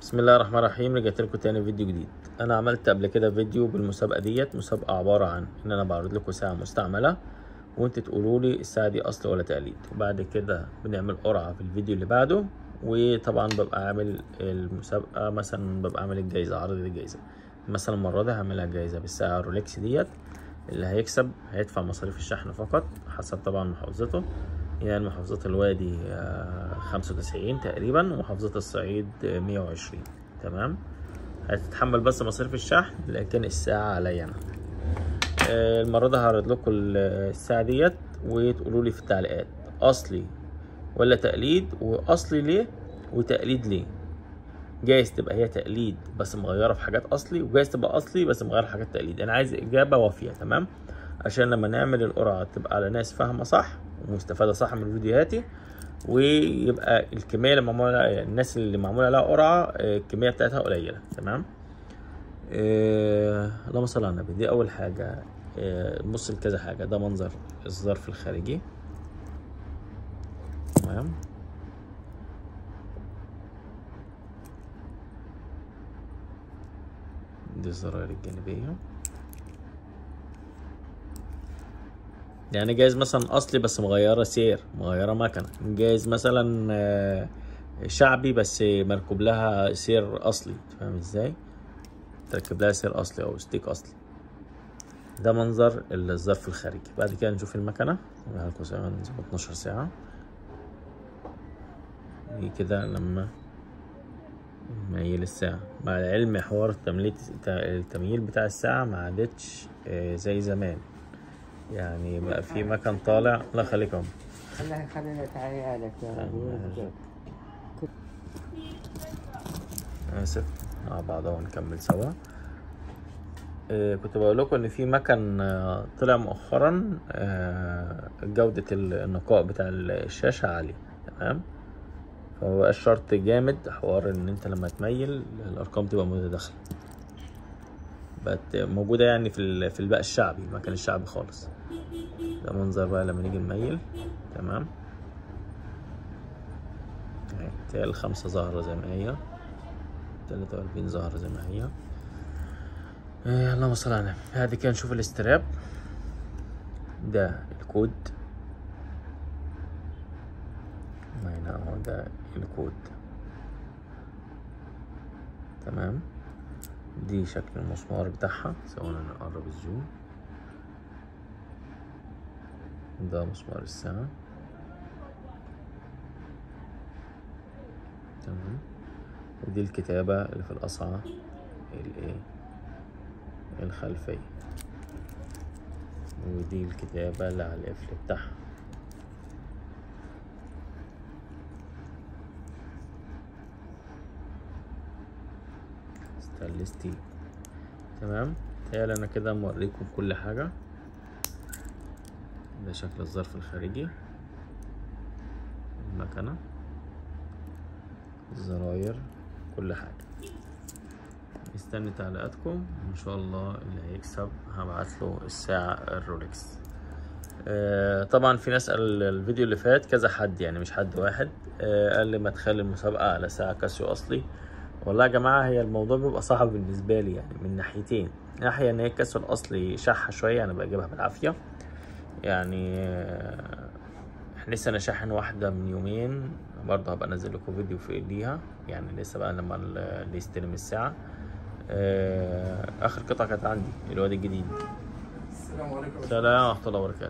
بسم الله الرحمن الرحيم. رجعت لكم تاني فيديو جديد. انا عملت قبل كده فيديو بالمسابقه ديت. مسابقه عباره عن ان انا بعرض لكم ساعه مستعمله وانت تقولوا لي الساعه دي اصل ولا تقليد، وبعد كده بنعمل قرعه في الفيديو اللي بعده. وطبعا ببقى عامل المسابقه، مثلا ببقى عامل الجايزه، عرض الجايزه. مثلا المره دي هعملها جايزه بالساعه الرولكس ديت. اللي هيكسب هيدفع مصاريف الشحن فقط حسب طبعا محافظته. يعني محافظات الوادي 95 تقريبا، ومحافظة الصعيد 120. تمام. هتتحمل بس مصاريف الشحن، لكن الساعة عليا أنا. المرة دي هعرض لكم الساعة ديت وتقولوا لي في التعليقات أصلي ولا تقليد، وأصلي ليه وتقليد ليه. جايز تبقى هي تقليد بس مغيرة في حاجات أصلي، وجايز تبقى أصلي بس مغيرة في حاجات تقليد. أنا عايز إجابة وافية. تمام، عشان لما نعمل القرعة تبقى على ناس فاهمة صح ومستفادة صح من فيديوهاتي، ويبقى الكمية اللي معمولة، الناس اللي معمول عليها قرعة الكمية بتاعتها قليلة. تمام. اللهم صل على النبي. دي أول حاجة. بص لكذا حاجة. ده منظر الظرف الخارجي. تمام. دي الزراير الجانبية. يعني جايز مثلا اصلي بس مغيره سير، مغيره مكنه. جايز مثلا شعبي بس مركوب لها سير اصلي. فاهم ازاي؟ تركب لها سير اصلي او ستيك اصلي. ده منظر الظرف الخارجي. بعد كده نشوف المكنه. لكم ساعه 12 ساعه. دي كده لما نميل الساعه، مع العلم حوار التمييل بتاع الساعه ما عادتش زي زمان. يعني بقى في مكان طالع. الله يخليكم. الله يخلينا تعالى يا رب. اسف. مع بعض ونكمل سوا. كنت بقول لكم ان في مكن طلع مؤخرا جودة النقاء بتاع الشاشة عالية. تمام. فمبقاش شرط جامد حوار ان انت لما تميل الارقام تبقى متداخلة. بقت موجودة يعني في الباقي الشعبي، المكن الشعبي خالص. ده منظر بقى لما نيجي نميل. تمام. اهي ال5 ظاهرة زي ما هي، 43 ظاهرة زي ما هي. اللهم صل على النبي. بعد كده نشوف الاستراب. ده الكود. هنا اهو ده الكود. تمام. دي شكل المسمار بتاعها. ثواني نقرب الزوم. ده مسمار الساعة. تمام. ودي الكتابة اللي في القصعة الايه الخلفية، ودي الكتابة اللي على القفل بتاعها. ستانلس ستيل. تمام. تهيألي انا كده موريكم كل حاجة. ده شكل الظرف الخارجي، المكنة، الزراير، كل حاجة. مستني تعليقاتكم وان شاء الله اللي هيكسب هبعت له الساعة الرولكس. طبعا في ناس قال الفيديو اللي فات كذا حد، يعني مش حد واحد، قال لي ما تخلي المسابقة على ساعة كاسيو اصلي. والله يا جماعة هي الموضوع بيبقى صعب بالنسبة لي، يعني من ناحيتين. ناحية ان هي كاسيو الاصلي شحة شوية، انا بجيبها بالعافية. يعني لسه انا شاحن واحدة من يومين، برضه هبقى انزل لكم فيديو في ايديها. يعني لسه بقى لما اللي يستلم الساعة. اخر قطعة كانت عندي الواد الجديد. السلام عليكم. سلام ورحمة الله وبركاته.